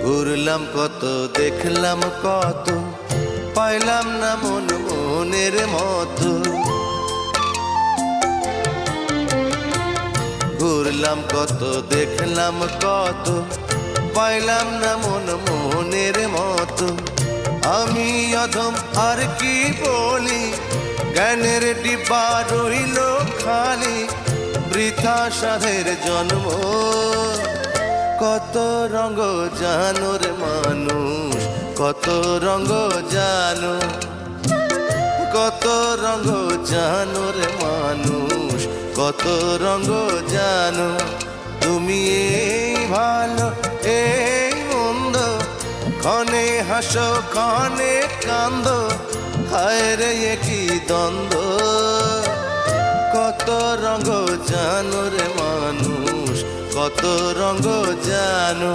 ঘুরলাম কত, দেখলাম কত, পাইলাম না মন মনের মতো। ঘুরলাম কত, দেখলাম কত, পাইলাম না মন মনের মতো। আমি অধম আর কি বলি, জ্ঞানের ডিব্বা রইল খালি, বৃথা সাধের জন্ম। কত রঙ জানো রে মানুষ, কত রঙ জানো, কত রঙ জানো রে মানুষ, কত রঙ জানো। তুমি এই ভালো এই মন্দ, ক্ষণে হাসো ক্ষণে কান্দো, হায় রে কি দ্বন্দ্ব। কত রঙ জানো রে মানুষ, কত রঙ জানো।